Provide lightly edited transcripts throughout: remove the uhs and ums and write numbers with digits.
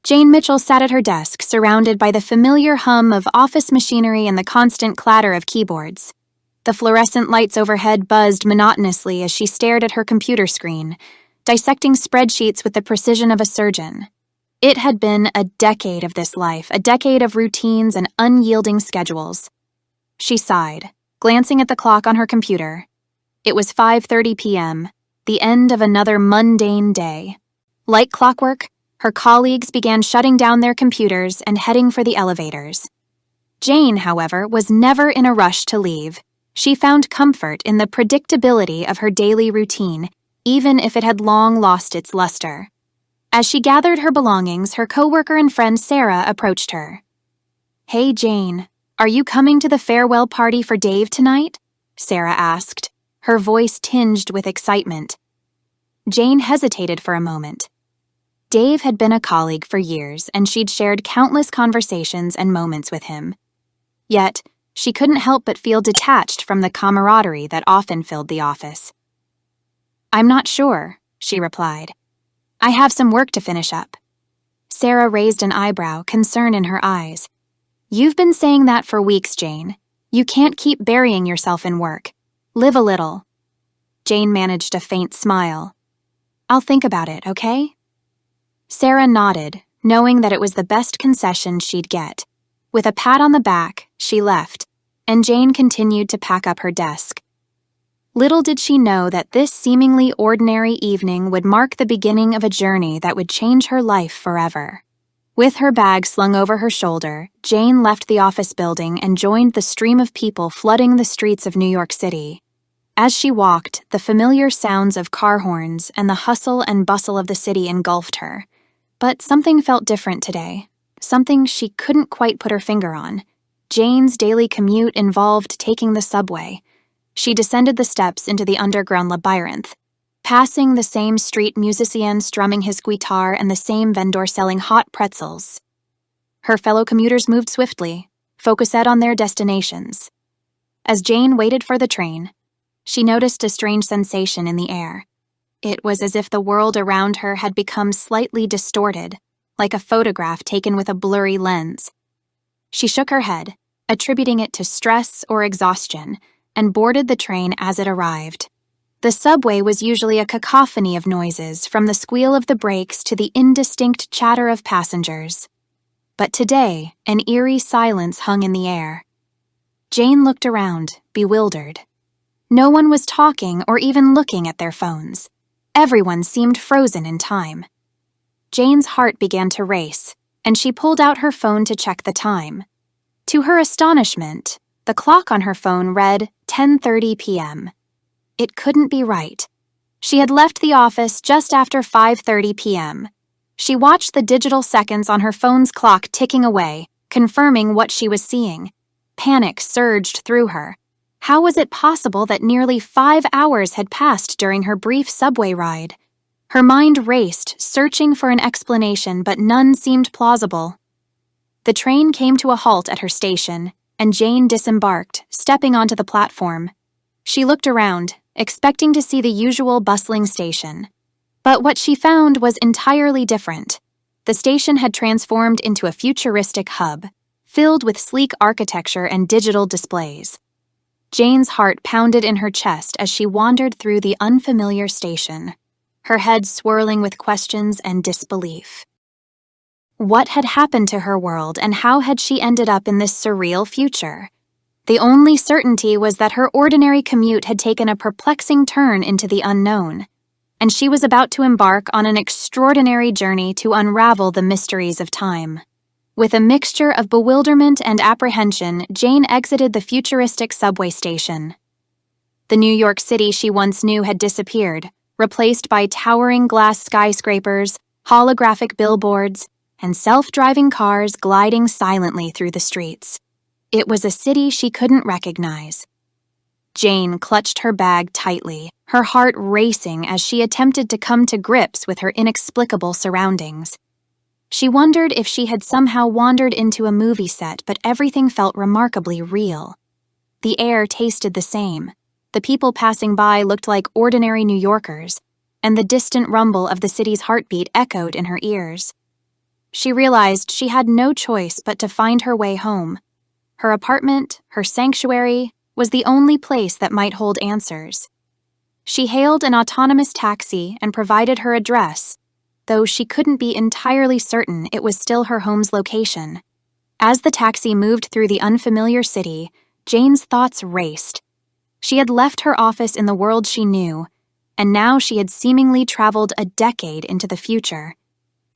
Jane Mitchell sat at her desk, surrounded by the familiar hum of office machinery and the constant clatter of keyboards. The fluorescent lights overhead buzzed monotonously as she stared at her computer screen, dissecting spreadsheets with the precision of a surgeon. It had been a decade of this life, a decade of routines and unyielding schedules. She sighed, glancing at the clock on her computer. It was 5:30 p.m., the end of another mundane day. Like clockwork, her colleagues began shutting down their computers and heading for the elevators. Jane, however, was never in a rush to leave. She found comfort in the predictability of her daily routine, even if it had long lost its luster. As she gathered her belongings, her coworker and friend Sarah approached her. "Hey, Jane, are you coming to the farewell party for Dave tonight?" Sarah asked, her voice tinged with excitement. Jane hesitated for a moment. Dave had been a colleague for years, and she'd shared countless conversations and moments with him. Yet, she couldn't help but feel detached from the camaraderie that often filled the office. "I'm not sure," she replied. "I have some work to finish up." Sarah raised an eyebrow, concern in her eyes. "You've been saying that for weeks, Jane. You can't keep burying yourself in work. Live a little." Jane managed a faint smile. "I'll think about it, okay?" Sarah nodded, knowing that it was the best concession she'd get. With a pat on the back, she left, and Jane continued to pack up her desk. Little did she know that this seemingly ordinary evening would mark the beginning of a journey that would change her life forever. With her bag slung over her shoulder, Jane left the office building and joined the stream of people flooding the streets of New York City. As she walked, the familiar sounds of car horns and the hustle and bustle of the city engulfed her. But something felt different today, something she couldn't quite put her finger on. Jane's daily commute involved taking the subway. She descended the steps into the underground labyrinth, passing the same street musician strumming his guitar and the same vendor selling hot pretzels. Her fellow commuters moved swiftly, focused on their destinations. As Jane waited for the train, she noticed a strange sensation in the air. It was as if the world around her had become slightly distorted, like a photograph taken with a blurry lens. She shook her head, attributing it to stress or exhaustion, and boarded the train as it arrived. The subway was usually a cacophony of noises, from the squeal of the brakes to the indistinct chatter of passengers. But today, an eerie silence hung in the air. Jane looked around, bewildered. No one was talking or even looking at their phones. Everyone seemed frozen in time. Jane's heart began to race, and she pulled out her phone to check the time. To her astonishment, the clock on her phone read 10:30 p.m. It couldn't be right. She had left the office just after 5:30 p.m. She watched the digital seconds on her phone's clock ticking away, confirming what she was seeing. Panic surged through her. How was it possible that nearly 5 hours had passed during her brief subway ride? Her mind raced, searching for an explanation, but none seemed plausible. The train came to a halt at her station, and Jane disembarked, stepping onto the platform. She looked around, expecting to see the usual bustling station. But what she found was entirely different. The station had transformed into a futuristic hub, filled with sleek architecture and digital displays. Jane's heart pounded in her chest as she wandered through the unfamiliar station, her head swirling with questions and disbelief. What had happened to her world, and how had she ended up in this surreal future? The only certainty was that her ordinary commute had taken a perplexing turn into the unknown, and she was about to embark on an extraordinary journey to unravel the mysteries of time. With a mixture of bewilderment and apprehension, Jane exited the futuristic subway station. The New York City she once knew had disappeared, replaced by towering glass skyscrapers, holographic billboards, and self-driving cars gliding silently through the streets. It was a city she couldn't recognize. Jane clutched her bag tightly, her heart racing as she attempted to come to grips with her inexplicable surroundings. She wondered if she had somehow wandered into a movie set, but everything felt remarkably real. The air tasted the same. The people passing by looked like ordinary New Yorkers, and the distant rumble of the city's heartbeat echoed in her ears. She realized she had no choice but to find her way home. Her apartment, her sanctuary, was the only place that might hold answers. She hailed an autonomous taxi and provided her address, though she couldn't be entirely certain it was still her home's location. As the taxi moved through the unfamiliar city, Jane's thoughts raced. She had left her office in the world she knew, and now she had seemingly traveled a decade into the future.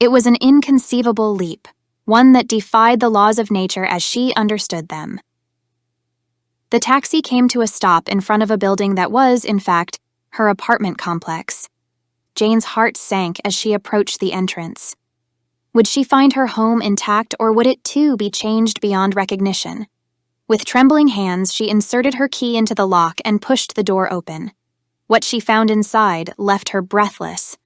It was an inconceivable leap, one that defied the laws of nature as she understood them. The taxi came to a stop in front of a building that was, in fact, her apartment complex. Jane's heart sank as she approached the entrance. Would she find her home intact, or would it too be changed beyond recognition? With trembling hands, she inserted her key into the lock and pushed the door open. What she found inside left her breathless.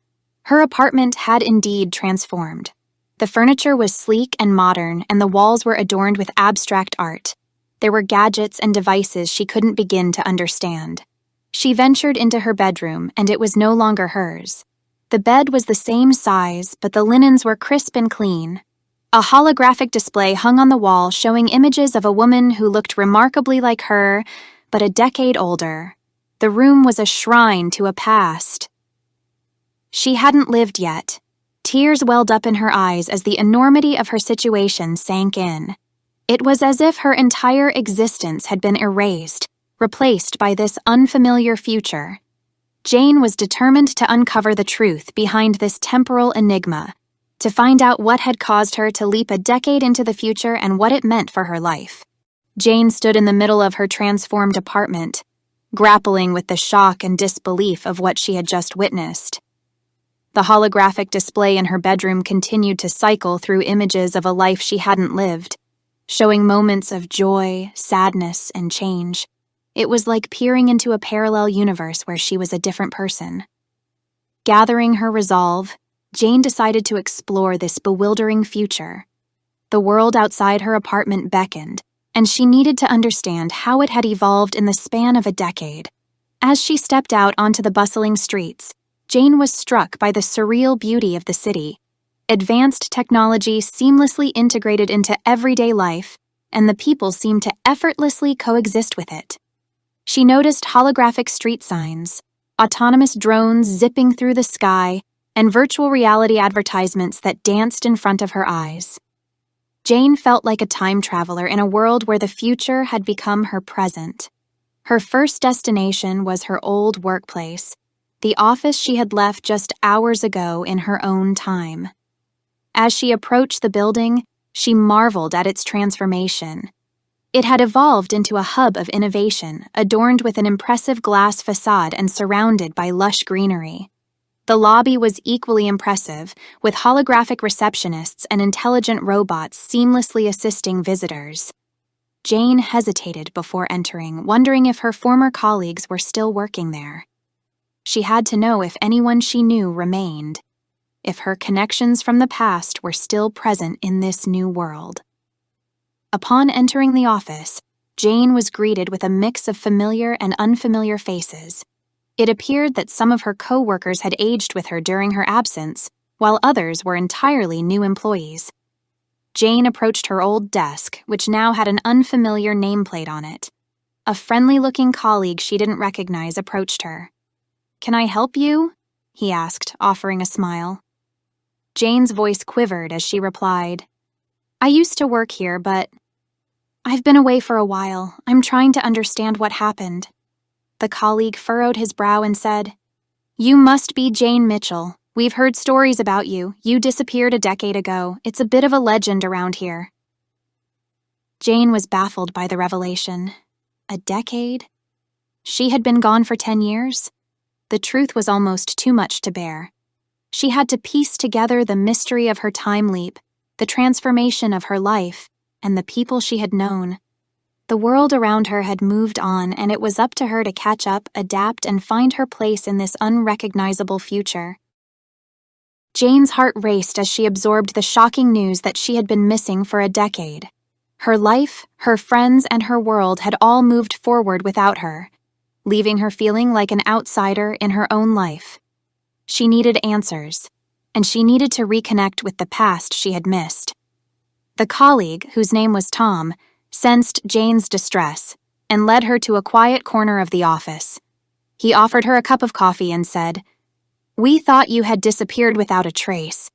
Her apartment had indeed transformed. The furniture was sleek and modern, and the walls were adorned with abstract art. There were gadgets and devices she couldn't begin to understand. She ventured into her bedroom, and it was no longer hers. The bed was the same size, but the linens were crisp and clean. A holographic display hung on the wall showing images of a woman who looked remarkably like her, but a decade older. The room was a shrine to a past she hadn't lived yet. Tears welled up in her eyes as the enormity of her situation sank in. It was as if her entire existence had been erased, replaced by this unfamiliar future. Jane was determined to uncover the truth behind this temporal enigma, to find out what had caused her to leap a decade into the future and what it meant for her life. Jane stood in the middle of her transformed apartment, grappling with the shock and disbelief of what she had just witnessed. The holographic display in her bedroom continued to cycle through images of a life she hadn't lived, showing moments of joy, sadness, and change. It was like peering into a parallel universe where she was a different person. Gathering her resolve, Jane decided to explore this bewildering future. The world outside her apartment beckoned, and she needed to understand how it had evolved in the span of a decade. As she stepped out onto the bustling streets, Jane was struck by the surreal beauty of the city. Advanced technology seamlessly integrated into everyday life, and the people seemed to effortlessly coexist with it. She noticed holographic street signs, autonomous drones zipping through the sky, and virtual reality advertisements that danced in front of her eyes. Jane felt like a time traveler in a world where the future had become her present. Her first destination was her old workplace, the office she had left just hours ago in her own time. As she approached the building, she marveled at its transformation. It had evolved into a hub of innovation, adorned with an impressive glass facade and surrounded by lush greenery. The lobby was equally impressive, with holographic receptionists and intelligent robots seamlessly assisting visitors. Jane hesitated before entering, wondering if her former colleagues were still working there. She had to know if anyone she knew remained, if her connections from the past were still present in this new world. Upon entering the office, Jane was greeted with a mix of familiar and unfamiliar faces. It appeared that some of her co-workers had aged with her during her absence, while others were entirely new employees. Jane approached her old desk, which now had an unfamiliar nameplate on it. A friendly-looking colleague she didn't recognize approached her. "Can I help you?" he asked, offering a smile. Jane's voice quivered as she replied, "I used to work here, but I've been away for a while. I'm trying to understand what happened." The colleague furrowed his brow and said, "You must be Jane Mitchell. We've heard stories about you. You disappeared a decade ago. It's a bit of a legend around here." Jane was baffled by the revelation. A decade? She had been gone for 10 years? The truth was almost too much to bear. She had to piece together the mystery of her time leap, the transformation of her life, and the people she had known. The world around her had moved on, and it was up to her to catch up, adapt, and find her place in this unrecognizable future. Jane's heart raced as she absorbed the shocking news that she had been missing for a decade. Her life, her friends, and her world had all moved forward without her, leaving her feeling like an outsider in her own life. She needed answers, and she needed to reconnect with the past she had missed. The colleague, whose name was Tom, sensed Jane's distress and led her to a quiet corner of the office. He offered her a cup of coffee and said, "We thought you had disappeared without a trace.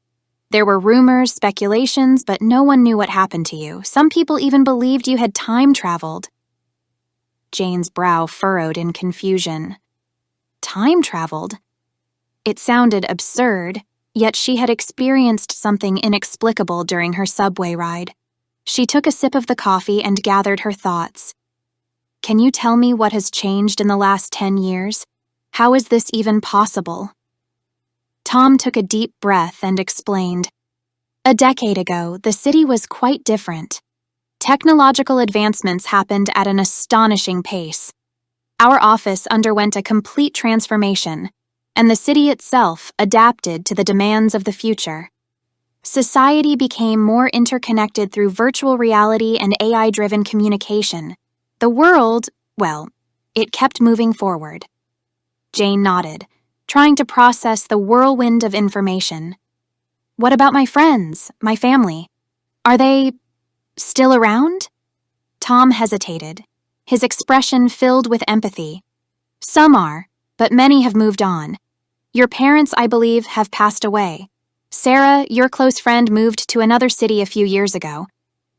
There were rumors, speculations, but no one knew what happened to you. Some people even believed you had time traveled." Jane's brow furrowed in confusion. Time traveled? It sounded absurd, yet she had experienced something inexplicable during her subway ride. She took a sip of the coffee and gathered her thoughts. "Can you tell me what has changed in the last 10 years? How is this even possible?" Tom took a deep breath and explained. "A decade ago, the city was quite different. Technological advancements happened at an astonishing pace. Our office underwent a complete transformation, and the city itself adapted to the demands of the future. Society became more interconnected through virtual reality and AI-driven communication. The world, well, it kept moving forward." Jane nodded, trying to process the whirlwind of information. "What about my friends, my family? Are they still around?" Tom hesitated, his expression filled with empathy. "Some are, but many have moved on. Your parents, I believe, have passed away. Sarah, your close friend, moved to another city a few years ago.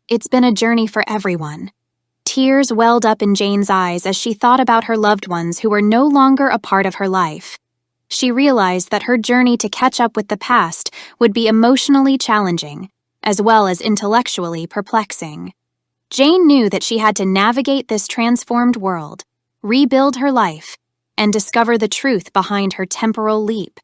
It's been a journey for everyone." Tears welled up in Jane's eyes as she thought about her loved ones who were no longer a part of her life. She realized that her journey to catch up with the past would be emotionally challenging, as well as intellectually perplexing. Jane knew that she had to navigate this transformed world, rebuild her life, and discover the truth behind her temporal leap.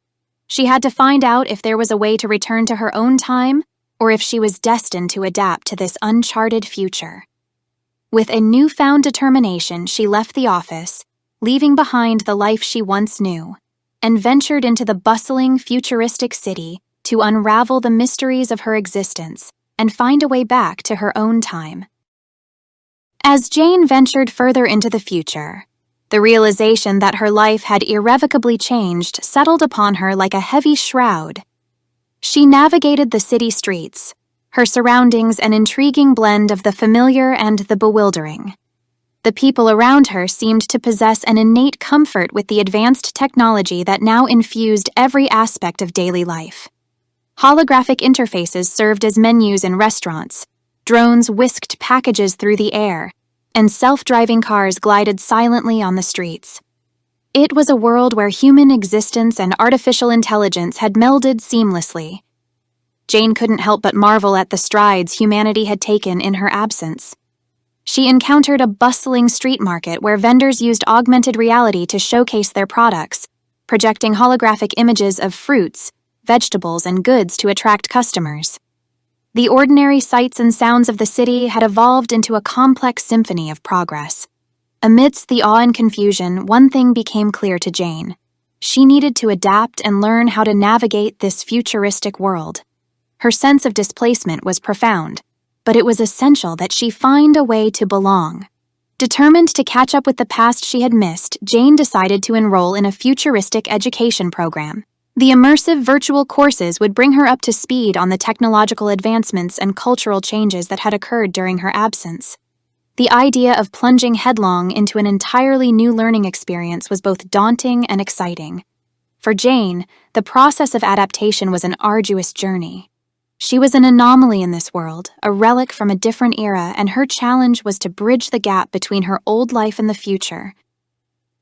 She had to find out if there was a way to return to her own time, or if she was destined to adapt to this uncharted future. With a newfound determination, she left the office, leaving behind the life she once knew, and ventured into the bustling, futuristic city to unravel the mysteries of her existence and find a way back to her own time. As Jane ventured further into the future, the realization that her life had irrevocably changed settled upon her like a heavy shroud. She navigated the city streets, her surroundings an intriguing blend of the familiar and the bewildering. The people around her seemed to possess an innate comfort with the advanced technology that now infused every aspect of daily life. Holographic interfaces served as menus in restaurants, drones whisked packages through the air, and self-driving cars glided silently on the streets. It was a world where human existence and artificial intelligence had melded seamlessly. Jane couldn't help but marvel at the strides humanity had taken in her absence. She encountered a bustling street market where vendors used augmented reality to showcase their products, projecting holographic images of fruits, vegetables, and goods to attract customers. The ordinary sights and sounds of the city had evolved into a complex symphony of progress. Amidst the awe and confusion, one thing became clear to Jane. She needed to adapt and learn how to navigate this futuristic world. Her sense of displacement was profound, but it was essential that she find a way to belong. Determined to catch up with the past she had missed, Jane decided to enroll in a futuristic education program. The immersive virtual courses would bring her up to speed on the technological advancements and cultural changes that had occurred during her absence. The idea of plunging headlong into an entirely new learning experience was both daunting and exciting. For Jane, the process of adaptation was an arduous journey. She was an anomaly in this world, a relic from a different era, and her challenge was to bridge the gap between her old life and the future.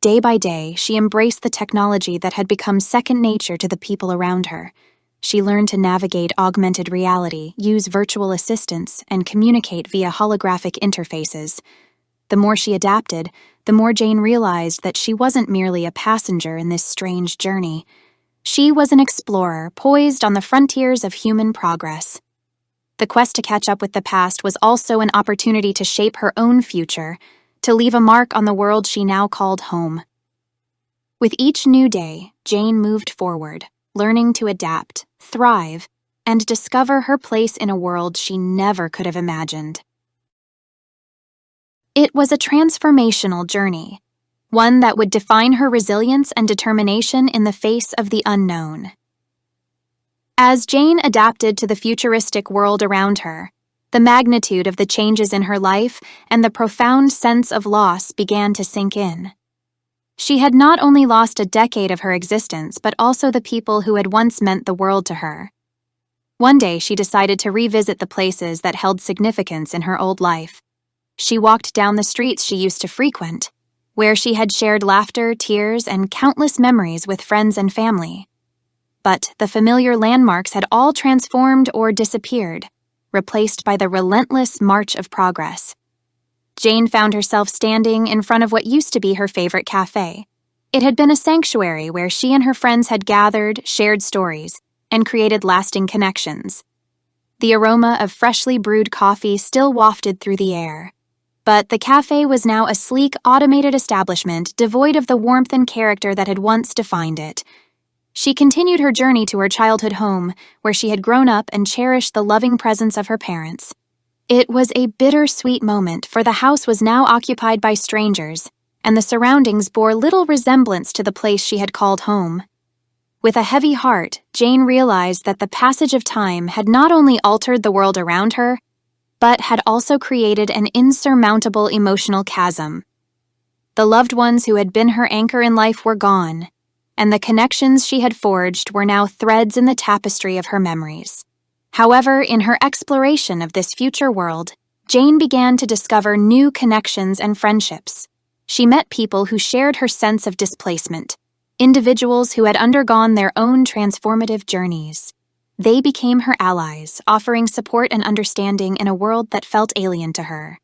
Day by day, she embraced the technology that had become second nature to the people around her. She learned to navigate augmented reality, use virtual assistants, and communicate via holographic interfaces. The more she adapted, the more Jane realized that she wasn't merely a passenger in this strange journey. She was an explorer, poised on the frontiers of human progress. The quest to catch up with the past was also an opportunity to shape her own future, to leave a mark on the world she now called home. With each new day, Jane moved forward, learning to adapt, thrive, and discover her place in a world she never could have imagined. It was a transformational journey, one that would define her resilience and determination in the face of the unknown. As Jane adapted to the futuristic world around her, the magnitude of the changes in her life and the profound sense of loss began to sink in. She had not only lost a decade of her existence, but also the people who had once meant the world to her. One day, she decided to revisit the places that held significance in her old life. She walked down the streets she used to frequent, where she had shared laughter, tears, and countless memories with friends and family. But the familiar landmarks had all transformed or disappeared, replaced by the relentless march of progress. Jane found herself standing in front of what used to be her favorite cafe. It had been a sanctuary where she and her friends had gathered, shared stories, and created lasting connections. The aroma of freshly brewed coffee still wafted through the air. But the cafe was now a sleek, automated establishment devoid of the warmth and character that had once defined it. She continued her journey to her childhood home, where she had grown up and cherished the loving presence of her parents. It was a bittersweet moment, for the house was now occupied by strangers, and the surroundings bore little resemblance to the place she had called home. With a heavy heart, Jane realized that the passage of time had not only altered the world around her, but had also created an insurmountable emotional chasm. The loved ones who had been her anchor in life were gone, and the connections she had forged were now threads in the tapestry of her memories. However, in her exploration of this future world, Jane began to discover new connections and friendships. She met people who shared her sense of displacement, individuals who had undergone their own transformative journeys. They became her allies, offering support and understanding in a world that felt alien to her.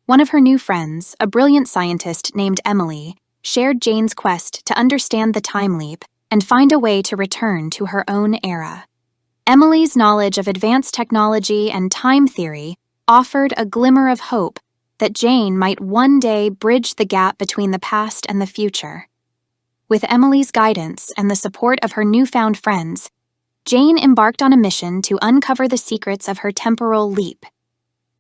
One of her new friends, a brilliant scientist named Emily, shared Jane's quest to understand the time leap and find a way to return to her own era. Emily's knowledge of advanced technology and time theory offered a glimmer of hope that Jane might one day bridge the gap between the past and the future. With Emily's guidance and the support of her newfound friends, Jane embarked on a mission to uncover the secrets of her temporal leap.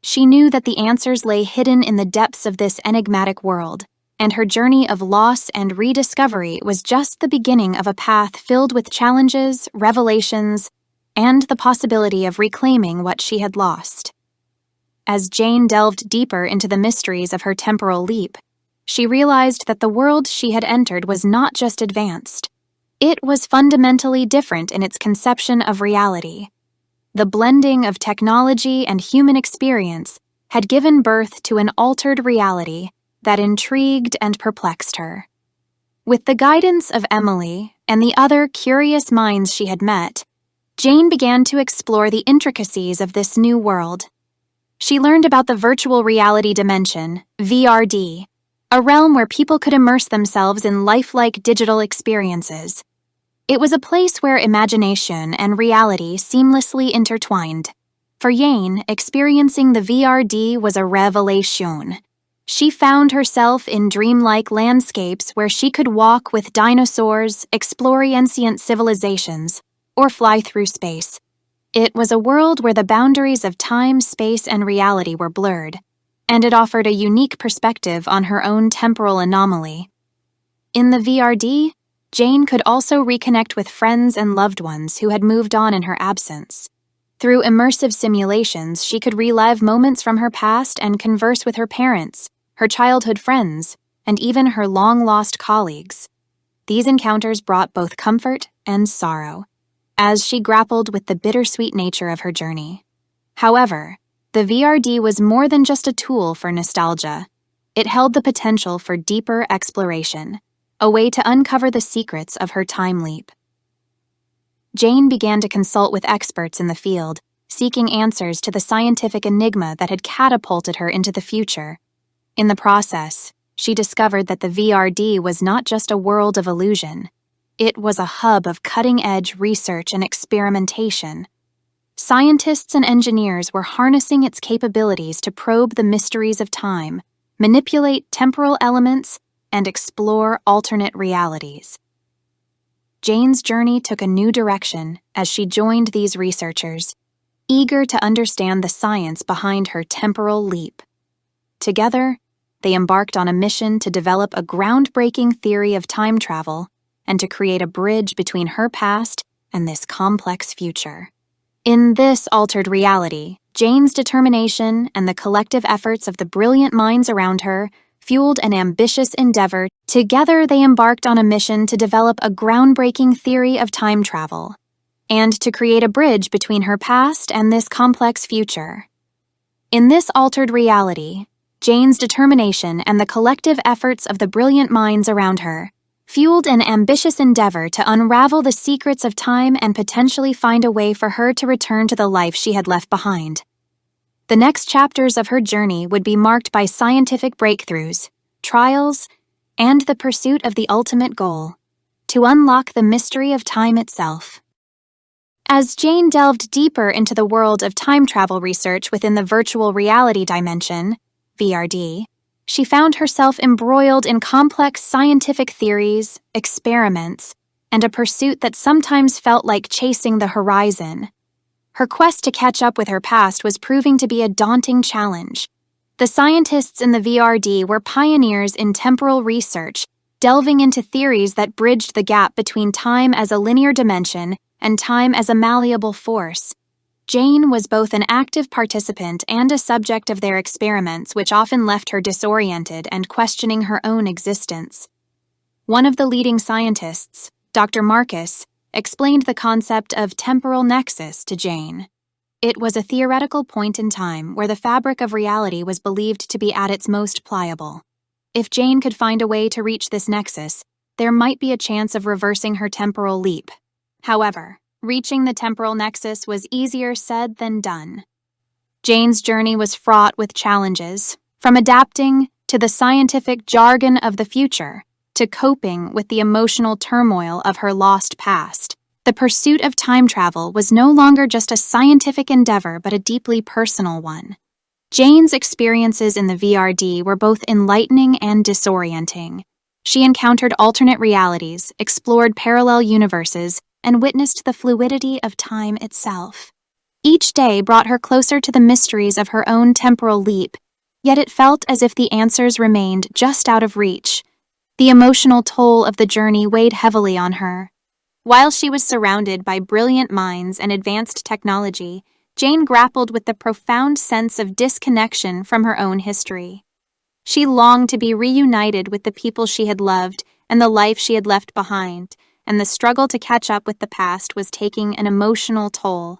She knew that the answers lay hidden in the depths of this enigmatic world, and her journey of loss and rediscovery was just the beginning of a path filled with challenges, revelations, and the possibility of reclaiming what she had lost. As Jane delved deeper into the mysteries of her temporal leap, she realized that the world she had entered was not just advanced. It was fundamentally different in its conception of reality. The blending of technology and human experience had given birth to an altered reality that intrigued and perplexed her. With the guidance of Emily and the other curious minds she had met, Jane began to explore the intricacies of this new world. She learned about the virtual reality dimension, VRD, a realm where people could immerse themselves in lifelike digital experiences. It was a place where imagination and reality seamlessly intertwined. For Jane, experiencing the VRD was a revelation. She found herself in dreamlike landscapes where she could walk with dinosaurs, explore ancient civilizations, or fly through space. It was a world where the boundaries of time, space, and reality were blurred, and it offered a unique perspective on her own temporal anomaly. In the VRD, Jane could also reconnect with friends and loved ones who had moved on in her absence. Through immersive simulations, she could relive moments from her past and converse with her parents, her childhood friends, and even her long-lost colleagues. These encounters brought both comfort and sorrow, as she grappled with the bittersweet nature of her journey. However, the VRD was more than just a tool for nostalgia. It held the potential for deeper exploration, a way to uncover the secrets of her time leap. Jane began to consult with experts in the field, seeking answers to the scientific enigma that had catapulted her into the future. In the process, she discovered that the VRD was not just a world of illusion. It was a hub of cutting-edge research and experimentation. Scientists and engineers were harnessing its capabilities to probe the mysteries of time, manipulate temporal elements, and explore alternate realities. Jane's journey took a new direction as she joined these researchers, eager to understand the science behind her temporal leap. Together, they embarked on a mission to develop a groundbreaking theory of time travel and to create a bridge between her past and this complex future. In this altered reality, Jane's determination and the collective efforts of the brilliant minds around her fueled an ambitious endeavor. Together, they embarked on a mission to develop a groundbreaking theory of time travel and to create a bridge between her past and this complex future. In this altered reality, Jane's determination and the collective efforts of the brilliant minds around her fueled an ambitious endeavor to unravel the secrets of time and potentially find a way for her to return to the life she had left behind. The next chapters of her journey would be marked by scientific breakthroughs, trials, and the pursuit of the ultimate goal, to unlock the mystery of time itself. As Jane delved deeper into the world of time travel research within the virtual reality dimension, VRD, she found herself embroiled in complex scientific theories, experiments, and a pursuit that sometimes felt like chasing the horizon. Her quest to catch up with her past was proving to be a daunting challenge. The scientists in the VRD were pioneers in temporal research, delving into theories that bridged the gap between time as a linear dimension and time as a malleable force. Jane was both an active participant and a subject of their experiments, which often left her disoriented and questioning her own existence. One of the leading scientists, Dr. Marcus, explained the concept of temporal nexus to Jane. It was a theoretical point in time where the fabric of reality was believed to be at its most pliable. If Jane could find a way to reach this nexus, there might be a chance of reversing her temporal leap. However, reaching the temporal nexus was easier said than done. Jane's journey was fraught with challenges, from adapting to the scientific jargon of the future, to coping with the emotional turmoil of her lost past. The pursuit of time travel was no longer just a scientific endeavor but a deeply personal one. Jane's experiences in the VRD were both enlightening and disorienting. She encountered alternate realities, explored parallel universes, and witnessed the fluidity of time itself. Each day brought her closer to the mysteries of her own temporal leap, yet it felt as if the answers remained just out of reach. The emotional toll of the journey weighed heavily on her. While she was surrounded by brilliant minds and advanced technology, Jane grappled with the profound sense of disconnection from her own history. She longed to be reunited with the people she had loved and the life she had left behind, and the struggle to catch up with the past was taking an emotional toll.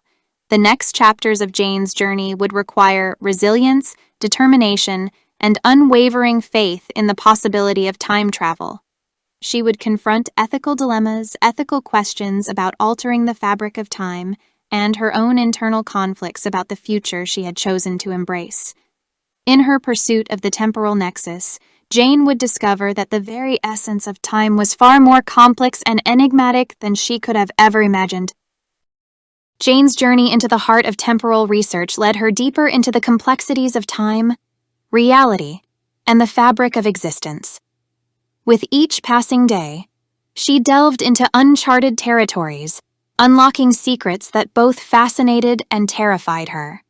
The next chapters of Jane's journey would require resilience, determination, and unwavering faith in the possibility of time travel. She would confront ethical dilemmas, ethical questions about altering the fabric of time, and her own internal conflicts about the future she had chosen to embrace. In her pursuit of the temporal nexus, Jane would discover that the very essence of time was far more complex and enigmatic than she could have ever imagined. Jane's journey into the heart of temporal research led her deeper into the complexities of time, reality, and the fabric of existence. With each passing day, she delved into uncharted territories, unlocking secrets that both fascinated and terrified her.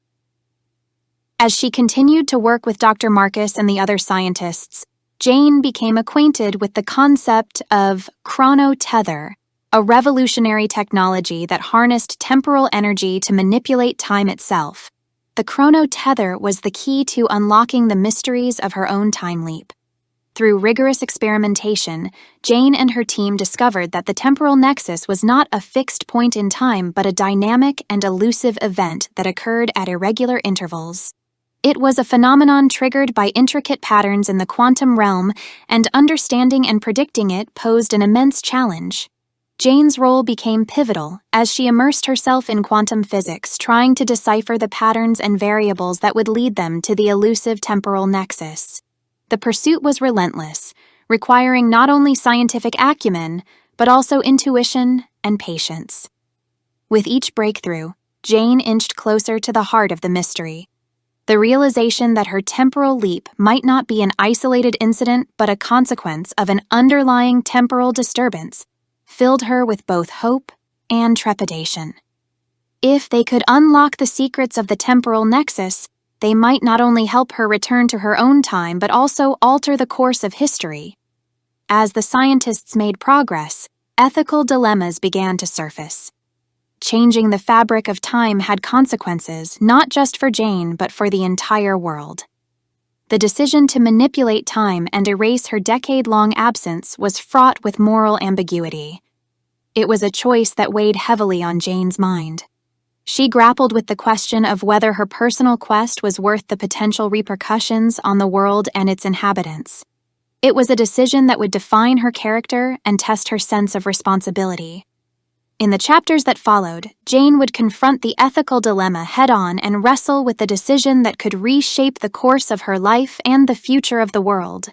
As she continued to work with Dr. Marcus and the other scientists, Jane became acquainted with the concept of chronotether, a revolutionary technology that harnessed temporal energy to manipulate time itself. The chronotether was the key to unlocking the mysteries of her own time leap. Through rigorous experimentation, Jane and her team discovered that the temporal nexus was not a fixed point in time but a dynamic and elusive event that occurred at irregular intervals. It was a phenomenon triggered by intricate patterns in the quantum realm, and understanding and predicting it posed an immense challenge. Jane's role became pivotal as she immersed herself in quantum physics, trying to decipher the patterns and variables that would lead them to the elusive temporal nexus. The pursuit was relentless, requiring not only scientific acumen, but also intuition and patience. With each breakthrough, Jane inched closer to the heart of the mystery. The realization that her temporal leap might not be an isolated incident but a consequence of an underlying temporal disturbance filled her with both hope and trepidation. If they could unlock the secrets of the temporal nexus, they might not only help her return to her own time but also alter the course of history. As the scientists made progress, ethical dilemmas began to surface. changing the fabric of time had consequences not just for Jane but for the entire world. The decision to manipulate time and erase her decade-long absence was fraught with moral ambiguity. It was a choice that weighed heavily on Jane's mind. She grappled with the question of whether her personal quest was worth the potential repercussions on the world and its inhabitants. It was a decision that would define her character and test her sense of responsibility. In the chapters that followed, Jane would confront the ethical dilemma head-on and wrestle with the decision that could reshape the course of her life and the future of the world.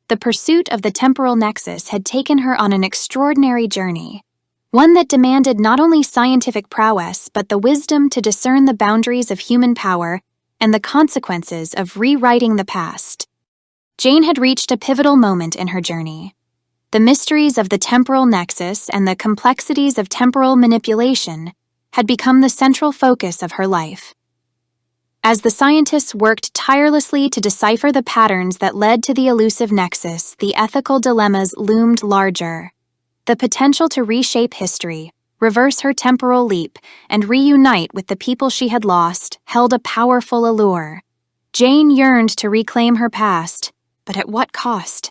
The pursuit of the temporal nexus had taken her on an extraordinary journey, one that demanded not only scientific prowess but the wisdom to discern the boundaries of human power and the consequences of rewriting the past. Jane had reached a pivotal moment in her journey. The mysteries of the temporal nexus and the complexities of temporal manipulation had become the central focus of her life. As the scientists worked tirelessly to decipher the patterns that led to the elusive nexus, the ethical dilemmas loomed larger. The potential to reshape history, reverse her temporal leap, and reunite with the people she had lost held a powerful allure. Jane yearned to reclaim her past, but at what cost?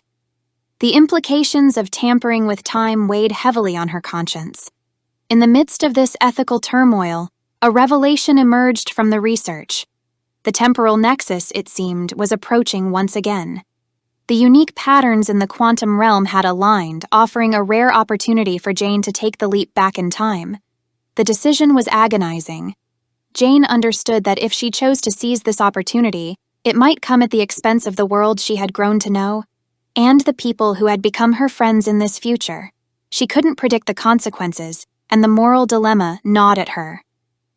The implications of tampering with time weighed heavily on her conscience. In the midst of this ethical turmoil, a revelation emerged from the research. The temporal nexus, it seemed, was approaching once again. The unique patterns in the quantum realm had aligned, offering a rare opportunity for Jane to take the leap back in time. The decision was agonizing. Jane understood that if she chose to seize this opportunity, it might come at the expense of the world she had grown to know, and the people who had become her friends in this future. She couldn't predict the consequences, and the moral dilemma gnawed at her.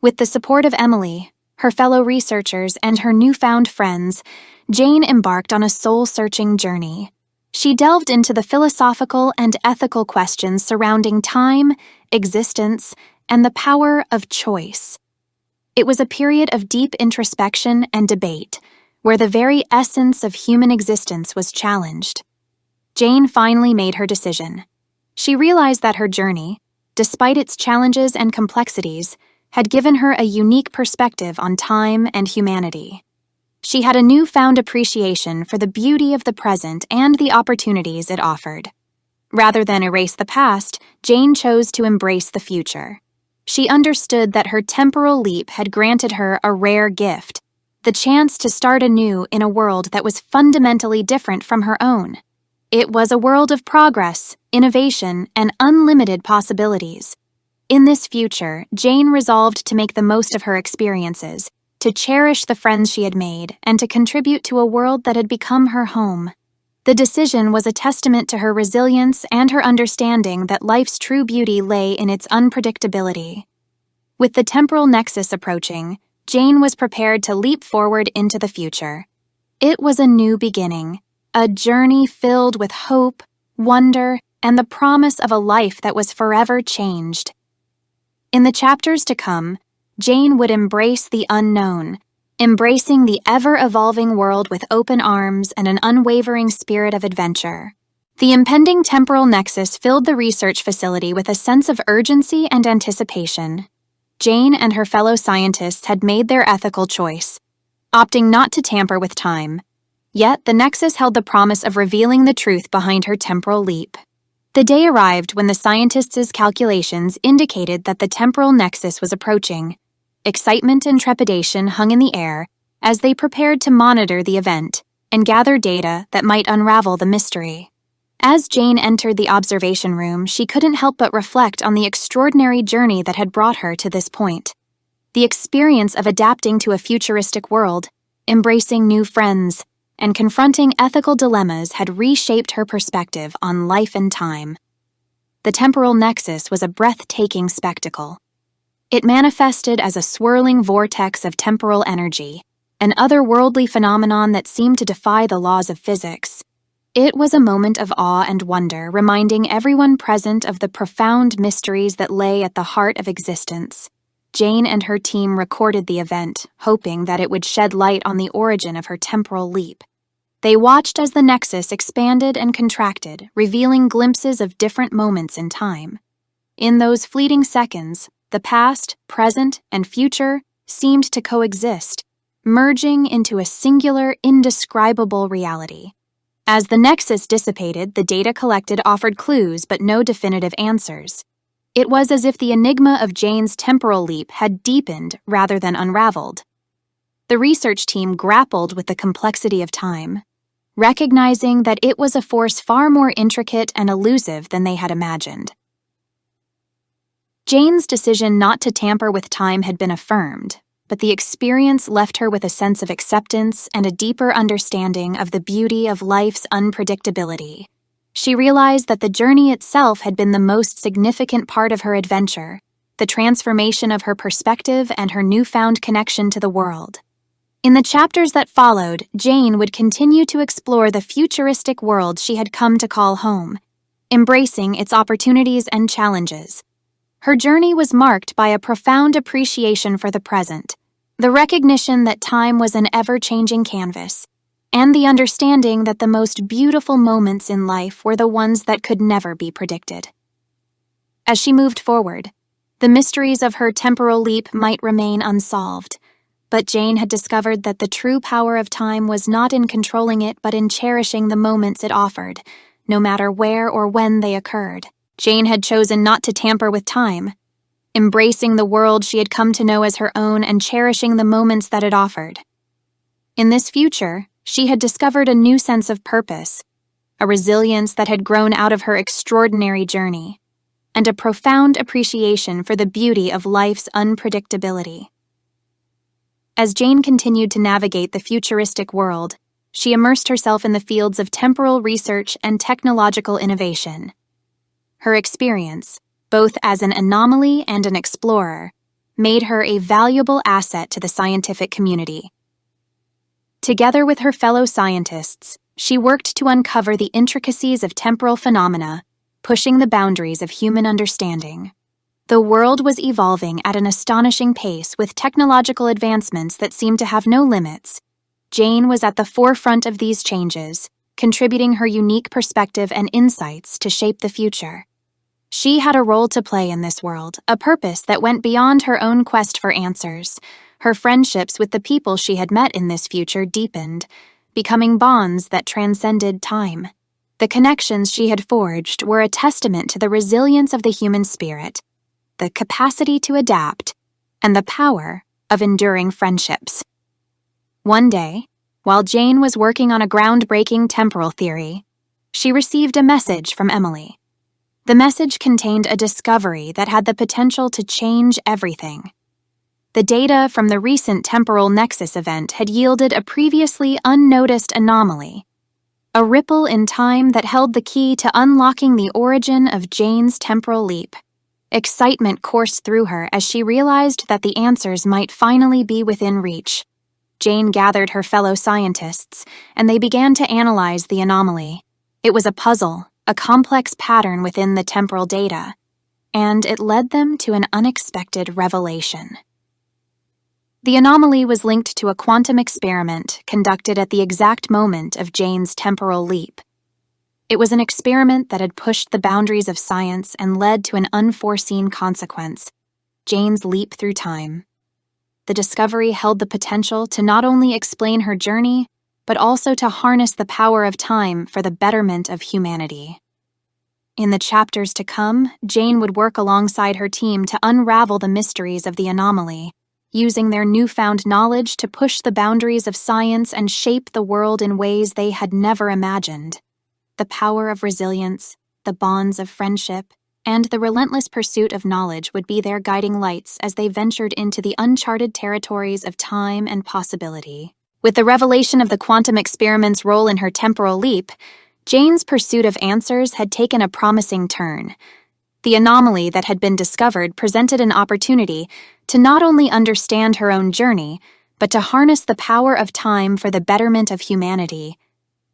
With the support of Emily, her fellow researchers, and her newfound friends, Jane embarked on a soul-searching journey. She delved into the philosophical and ethical questions surrounding time, existence, and the power of choice. It was a period of deep introspection and debate, where the very essence of human existence was challenged. Jane finally made her decision. She realized that her journey, despite its challenges and complexities, had given her a unique perspective on time and humanity. She had a newfound appreciation for the beauty of the present and the opportunities it offered. Rather than erase the past, Jane chose to embrace the future. She understood that her temporal leap had granted her a rare gift, the chance to start anew in a world that was fundamentally different from her own. It was a world of progress, innovation, and unlimited possibilities. In this future, Jane resolved to make the most of her experiences, to cherish the friends she had made, and to contribute to a world that had become her home. The decision was a testament to her resilience and her understanding that life's true beauty lay in its unpredictability. With the temporal nexus approaching, Jane was prepared to leap forward into the future. It was a new beginning, a journey filled with hope, wonder, and the promise of a life that was forever changed. In the chapters to come, Jane would embrace the unknown, embracing the ever-evolving world with open arms and an unwavering spirit of adventure. The impending temporal nexus filled the research facility with a sense of urgency and anticipation. Jane and her fellow scientists had made their ethical choice, opting not to tamper with time. Yet the nexus held the promise of revealing the truth behind her temporal leap. The day arrived when the scientists' calculations indicated that the temporal nexus was approaching. Excitement and trepidation hung in the air as they prepared to monitor the event and gather data that might unravel the mystery. As Jane entered the observation room, she couldn't help but reflect on the extraordinary journey that had brought her to this point. The experience of adapting to a futuristic world, embracing new friends, and confronting ethical dilemmas had reshaped her perspective on life and time. The temporal nexus was a breathtaking spectacle. It manifested as a swirling vortex of temporal energy, an otherworldly phenomenon that seemed to defy the laws of physics. It was a moment of awe and wonder, reminding everyone present of the profound mysteries that lay at the heart of existence. Jane and her team recorded the event, hoping that it would shed light on the origin of her temporal leap. They watched as the nexus expanded and contracted, revealing glimpses of different moments in time. In those fleeting seconds, The past, present, and future seemed to coexist, merging into a singular, indescribable reality. As the nexus dissipated, the data collected offered clues but no definitive answers. It was as if the enigma of Jane's temporal leap had deepened rather than unraveled. The research team grappled with the complexity of time, recognizing that it was a force far more intricate and elusive than they had imagined. Jane's decision not to tamper with time had been affirmed, but the experience left her with a sense of acceptance and a deeper understanding of the beauty of life's unpredictability. She realized that the journey itself had been the most significant part of her adventure, the transformation of her perspective and her newfound connection to the world. In the chapters that followed, Jane would continue to explore the futuristic world she had come to call home, embracing its opportunities and challenges. Her journey was marked by a profound appreciation for the present, the recognition that time was an ever-changing canvas, and the understanding that the most beautiful moments in life were the ones that could never be predicted. As she moved forward, the mysteries of her temporal leap might remain unsolved, but Jane had discovered that the true power of time was not in controlling it but in cherishing the moments it offered, no matter where or when they occurred. Jane had chosen not to tamper with time, embracing the world she had come to know as her own and cherishing the moments that it offered. In this future, she had discovered a new sense of purpose, a resilience that had grown out of her extraordinary journey, and a profound appreciation for the beauty of life's unpredictability. As Jane continued to navigate the futuristic world, she immersed herself in the fields of temporal research and technological innovation. Her experience, both as an anomaly and an explorer, made her a valuable asset to the scientific community. Together with her fellow scientists, she worked to uncover the intricacies of temporal phenomena, pushing the boundaries of human understanding. The world was evolving at an astonishing pace with technological advancements that seemed to have no limits. Jane was at the forefront of these changes, contributing her unique perspective and insights to shape the future. She had a role to play in this world, a purpose that went beyond her own quest for answers. Her friendships with the people she had met in this future deepened, becoming bonds that transcended time. The connections she had forged were a testament to the resilience of the human spirit, the capacity to adapt, and the power of enduring friendships. One day, while Jane was working on a groundbreaking temporal theory, she received a message from Emily. The message contained a discovery that had the potential to change everything. The data from the recent temporal nexus event had yielded a previously unnoticed anomaly, a ripple in time that held the key to unlocking the origin of Jane's temporal leap. Excitement coursed through her as she realized that the answers might finally be within reach. Jane gathered her fellow scientists, and they began to analyze the anomaly. It was a puzzle, a complex pattern within the temporal data, and it led them to an unexpected revelation. The anomaly was linked to a quantum experiment conducted at the exact moment of Jane's temporal leap. It was an experiment that had pushed the boundaries of science and led to an unforeseen consequence: Jane's leap through time. The discovery held the potential to not only explain her journey, but also to harness the power of time for the betterment of humanity. In the chapters to come, Jane would work alongside her team to unravel the mysteries of the anomaly, using their newfound knowledge to push the boundaries of science and shape the world in ways they had never imagined. The power of resilience, the bonds of friendship, and the relentless pursuit of knowledge would be their guiding lights as they ventured into the uncharted territories of time and possibility. With the revelation of the quantum experiment's role in her temporal leap, Jane's pursuit of answers had taken a promising turn. The anomaly that had been discovered presented an opportunity to not only understand her own journey, but to harness the power of time for the betterment of humanity.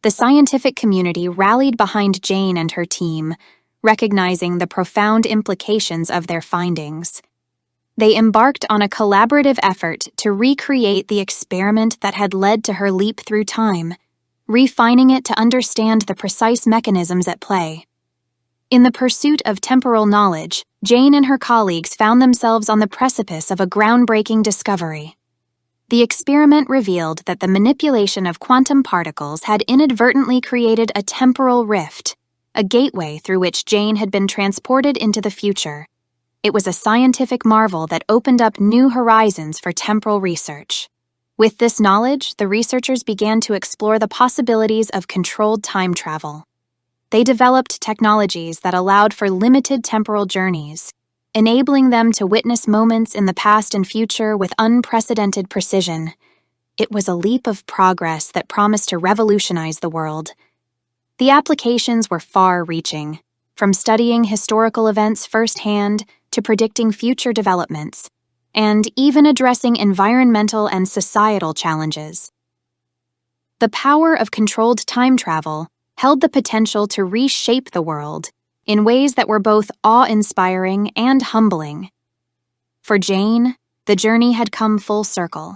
The scientific community rallied behind Jane and her team, recognizing the profound implications of their findings. They embarked on a collaborative effort to recreate the experiment that had led to her leap through time, refining it to understand the precise mechanisms at play. In the pursuit of temporal knowledge, Jane and her colleagues found themselves on the precipice of a groundbreaking discovery. The experiment revealed that the manipulation of quantum particles had inadvertently created a temporal rift, a gateway through which Jane had been transported into the future. It was a scientific marvel that opened up new horizons for temporal research. With this knowledge, the researchers began to explore the possibilities of controlled time travel. They developed technologies that allowed for limited temporal journeys, enabling them to witness moments in the past and future with unprecedented precision. It was a leap of progress that promised to revolutionize the world. The applications were far-reaching, from studying historical events firsthand to predicting future developments, and even addressing environmental and societal challenges. The power of controlled time travel held the potential to reshape the world in ways that were both awe-inspiring and humbling. For Jane, the journey had come full circle.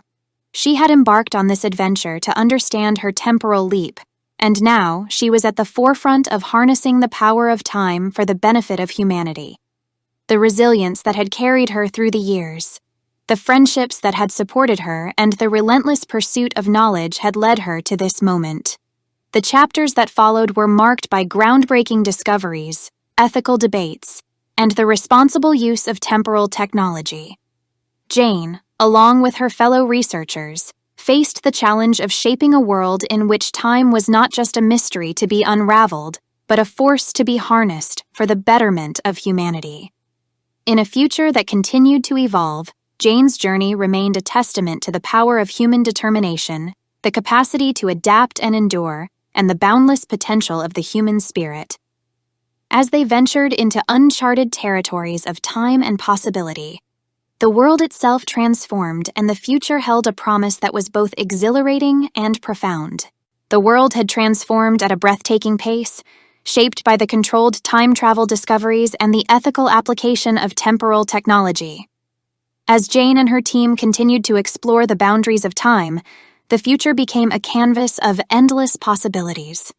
She had embarked on this adventure to understand her temporal leap, and now she was at the forefront of harnessing the power of time for the benefit of humanity. The resilience that had carried her through the years, the friendships that had supported her, and the relentless pursuit of knowledge had led her to this moment. The chapters that followed were marked by groundbreaking discoveries, ethical debates, and the responsible use of temporal technology. Jane, along with her fellow researchers, faced the challenge of shaping a world in which time was not just a mystery to be unraveled, but a force to be harnessed for the betterment of humanity. In a future that continued to evolve, Jane's journey remained a testament to the power of human determination, the capacity to adapt and endure, and the boundless potential of the human spirit. As they ventured into uncharted territories of time and possibility, the world itself transformed, and the future held a promise that was both exhilarating and profound. The world had transformed at a breathtaking pace, shaped by the controlled time travel discoveries and the ethical application of temporal technology. As Jane and her team continued to explore the boundaries of time, the future became a canvas of endless possibilities.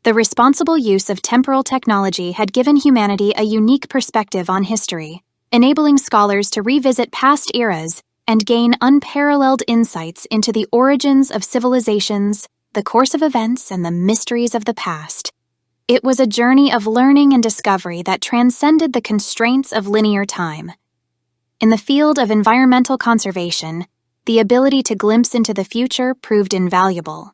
The responsible use of temporal technology had given humanity a unique perspective on history, enabling scholars to revisit past eras and gain unparalleled insights into the origins of civilizations, the course of events, and the mysteries of the past. It was a journey of learning and discovery that transcended the constraints of linear time. In the field of environmental conservation, the ability to glimpse into the future proved invaluable.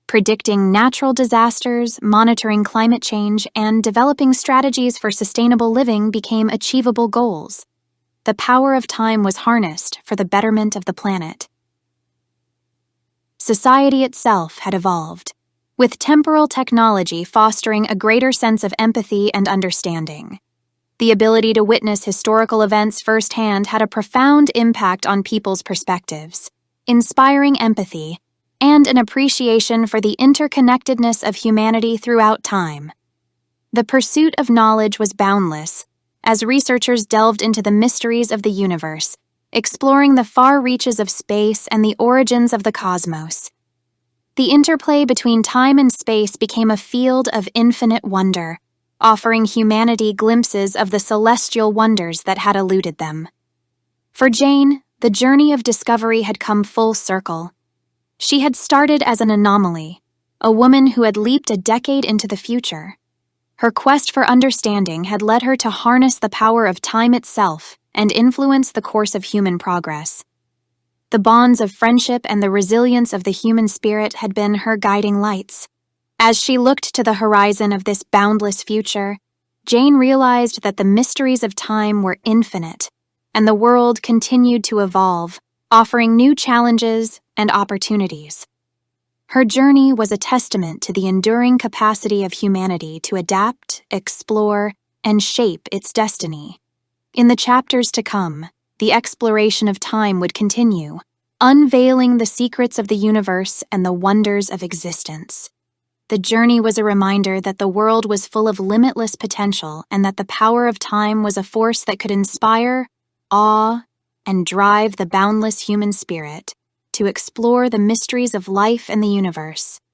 Predicting natural disasters, monitoring climate change, and developing strategies for sustainable living became achievable goals. The power of time was harnessed for the betterment of the planet. Society itself had evolved, with temporal technology fostering a greater sense of empathy and understanding. The ability to witness historical events firsthand had a profound impact on people's perspectives, inspiring empathy and an appreciation for the interconnectedness of humanity throughout time. The pursuit of knowledge was boundless, as researchers delved into the mysteries of the universe, exploring the far reaches of space and the origins of the cosmos. The interplay between time and space became a field of infinite wonder, offering humanity glimpses of the celestial wonders that had eluded them. For Jane, the journey of discovery had come full circle. She had started as an anomaly, a woman who had leaped a decade into the future. Her quest for understanding had led her to harness the power of time itself and influence the course of human progress. The bonds of friendship and the resilience of the human spirit had been her guiding lights. As she looked to the horizon of this boundless future, Jane realized that the mysteries of time were infinite, and the world continued to evolve, offering new challenges and opportunities. Her journey was a testament to the enduring capacity of humanity to adapt, explore, and shape its destiny. In the chapters to come, the exploration of time would continue, unveiling the secrets of the universe and the wonders of existence. The journey was a reminder that the world was full of limitless potential and that the power of time was a force that could inspire, awe, and drive the boundless human spirit to explore the mysteries of life and the universe.